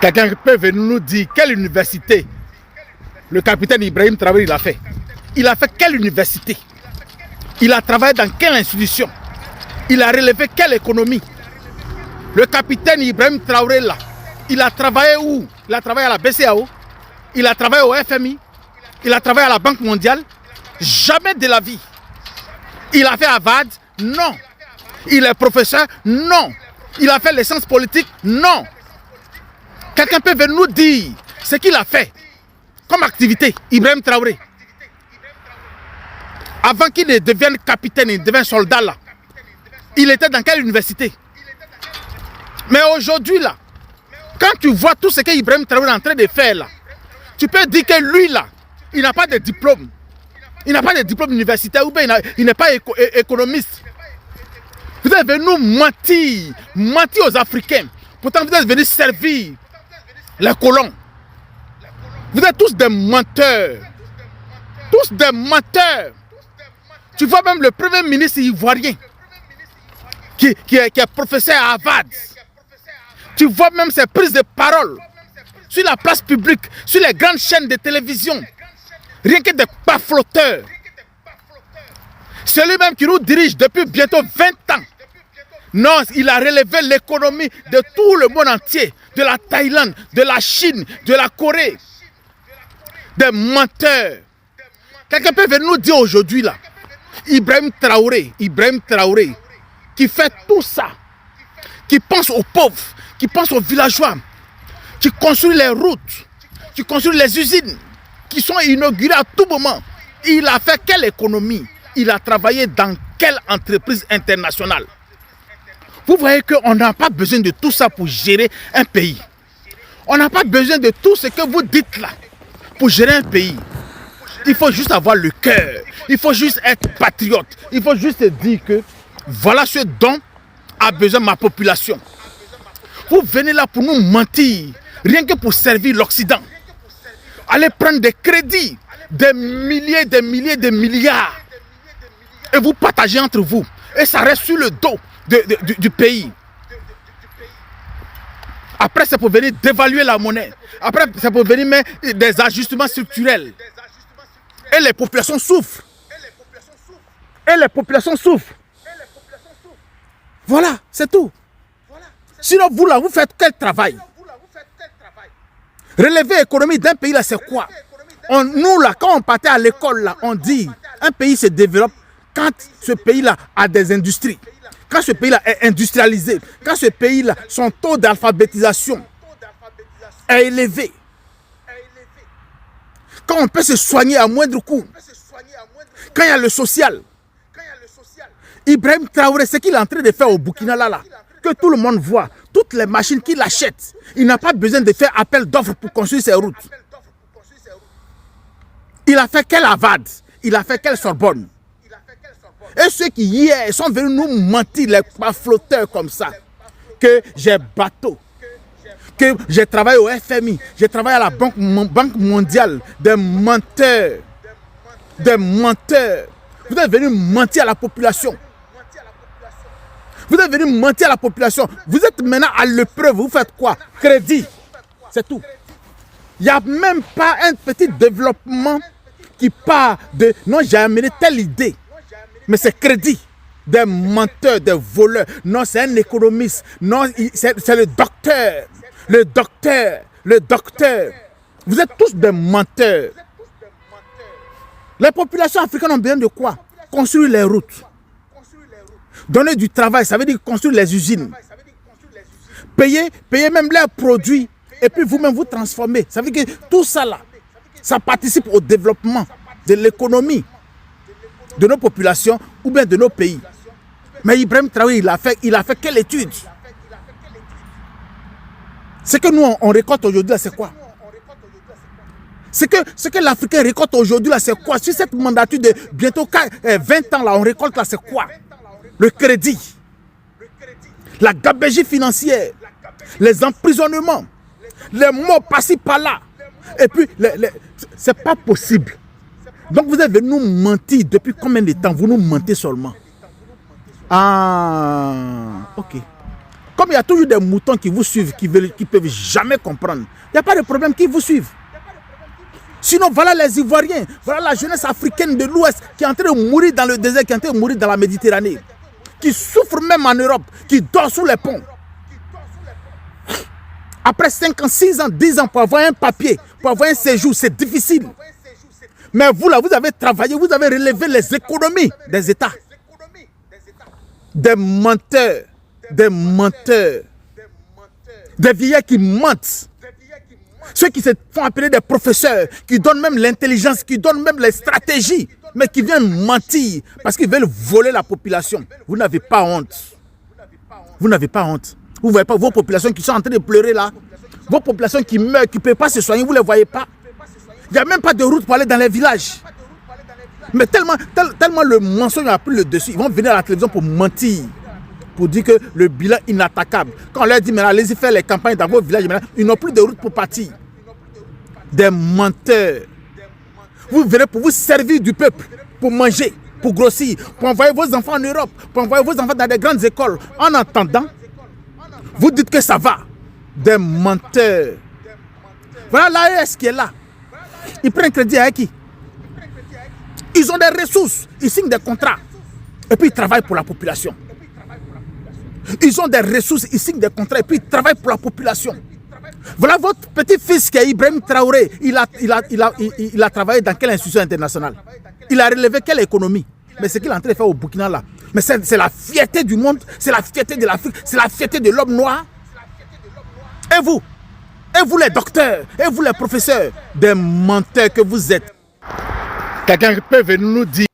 Quelqu'un peut venir nous dire quelle université le capitaine Ibrahim Traoré il a fait. Il a fait quelle université? Il a travaillé dans quelle institution? Il a relevé quelle économie? Le capitaine Ibrahim Traoré là, il a travaillé où? Il a travaillé à la BCAO, il a travaillé au FMI, il a travaillé à la Banque mondiale. Jamais de la vie. Il a fait Harvard? Non. Il est professeur? Non. Il a fait les sciences politiques? Non. Quelqu'un peut venir nous dire ce qu'il a fait comme activité, Ibrahim Traoré. Avant qu'il ne devienne capitaine, il devienne soldat là. Il était dans quelle université? Mais aujourd'hui là, quand tu vois tout ce que Ibrahim Traoré est en train de faire là, tu peux dire que lui là, il n'a pas de diplôme. Il n'a pas de diplôme universitaire ou bien il n'est pas économiste. Vous êtes venus mentir aux Africains. Pourtant vous êtes venus servir les colons. Vous êtes tous des menteurs. Tous des menteurs. Tu vois même le premier ministre ivoirien qui est professeur à Harvard. Tu vois même ses prises de parole sur la place publique, sur les grandes chaînes de télévision. Rien que des pafloteurs. C'est lui-même qui nous dirige depuis bientôt 20 ans. Non, il a relevé l'économie de tout le monde entier. De la Thaïlande, de la Chine, de la Corée. Des menteurs. Quelqu'un peut venir nous dire aujourd'hui là, Ibrahim Traoré, qui fait tout ça, qui pense aux pauvres, qui pense aux villageois, qui construit les routes, qui construit les usines, qui sont inaugurées à tout moment. Il a fait quelle économie? Il a travaillé dans quelle entreprise internationale? Vous voyez qu'on n'a pas besoin de tout ça pour gérer un pays. On n'a pas besoin de tout ce que vous dites là pour gérer un pays. Il faut juste avoir le cœur. Il faut juste être patriote. Il faut juste dire que voilà ce dont a besoin ma population. Vous venez là pour nous mentir, rien que pour servir l'Occident. Allez prendre des crédits, des milliers, des milliards. Et vous partagez entre vous. Et ça reste sur le dos du pays. Après, c'est pour venir dévaluer la monnaie. Après, c'est pour venir mettre des ajustements structurels. Et les populations souffrent. Et les populations souffrent. Voilà, c'est tout. Sinon, vous là, vous faites quel travail? Relever l'économie d'un pays là, c'est quoi? Nous là, quand on partait à l'école là, on dit un pays se développe quand ce pays là a des industries. Quand ce pays là est industrialisé. Quand ce pays là, son taux d'alphabétisation est élevé. Quand on peut se soigner à moindre coût. Quand il y a le social. Ibrahim Traoré, ce qu'il est en train de faire au Burkina là, que tout le monde voit, toutes les machines qu'il achète, il n'a pas besoin de faire appel d'offres pour construire ses routes. Il a fait quel Harvard? Il a fait quelle Sorbonne? Et ceux qui hier sont venus nous mentir, les flotteurs comme ça, que j'ai bateau, que j'ai travaillé au FMI, j'ai travaillé à la Banque mondiale, des menteurs, des menteurs. Vous êtes venus mentir à la population. Vous êtes venus mentir à la population. Vous êtes maintenant à l'épreuve. Vous faites quoi? Crédit. C'est tout. Il n'y a même pas un petit développement qui part de... Non, j'ai amené telle idée. Mais c'est crédit. Des menteurs, des voleurs. Non, c'est un économiste. Non, c'est le docteur. Le docteur. Le docteur. Vous êtes tous des menteurs. Les populations africaines ont besoin de quoi? Construire les routes. Donner du travail, ça veut dire construire les usines. Payer même leurs produits. Et puis vous-même vous transformer. Ça veut dire que tout ça là, ça participe au développement de l'économie de nos populations ou bien de nos pays. Mais Ibrahim Traoré, il a fait quelle étude? Ce que nous on récolte aujourd'hui là, c'est quoi? Ce que l'Africain récolte aujourd'hui là, c'est quoi? Sur cette mandature de bientôt 20 ans là, on récolte là, c'est quoi? Le crédit, la gabegie financière, les emprisonnements, les morts par-ci par-là. Et puis, c'est pas possible. Donc vous êtes venus nous mentir depuis combien de temps? Vous nous mentez seulement. Ah, ok. Comme il y a toujours des moutons qui vous suivent, qui ne peuvent jamais comprendre, il n'y a pas de problème qu'ils vous suivent. Sinon, voilà les Ivoiriens, voilà la jeunesse africaine de l'Ouest qui est en train de mourir dans le désert, qui est en train de mourir dans la Méditerranée, qui souffre même en Europe, qui dort sous les ponts. Après 5 ans, 6 ans, 10 ans pour avoir un papier, pour avoir un séjour, c'est difficile. Mais vous là, vous avez travaillé, vous avez relevé les économies des États. Des menteurs, des menteurs, des vieillards qui mentent. Ceux qui se font appeler des professeurs, qui donnent même l'intelligence, qui donnent même les stratégies, mais qui viennent mentir parce qu'ils veulent voler la population. Vous n'avez pas honte. Vous n'avez pas honte. Vous ne voyez pas vos populations qui sont en train de pleurer là. Vos populations qui meurent, qui ne peuvent pas se soigner, vous ne les voyez pas. Il n'y a même pas de route pour aller dans les villages. Mais tellement le mensonge a pris le dessus, ils vont venir à la télévision pour mentir. Pour dire que le bilan est inattaquable. Quand on leur dit, mais allez-y faire les campagnes dans vos villages, ils n'ont plus de route pour partir. Des menteurs. Vous venez pour vous servir du peuple, pour manger, pour grossir, pour envoyer vos enfants en Europe, pour envoyer vos enfants dans des grandes écoles. En attendant, vous dites que ça va. Des menteurs. Voilà l'AES qui est là. Ils prennent crédit avec qui? Ils ont des ressources, ils signent des contrats. Et puis ils travaillent pour la population. Ils ont des ressources, ils signent des contrats et puis ils travaillent pour la population. Voilà votre petit-fils qui est Ibrahim Traoré. Il a travaillé dans quelle institution internationale? Il a relevé quelle économie? Mais ce qu'il est en train de faire au Burkina là, mais c'est la fierté du monde, c'est la fierté de l'Afrique, c'est la fierté de l'homme noir. Et vous les docteurs, et vous les professeurs, des menteurs que vous êtes. Quelqu'un peut venir nous dire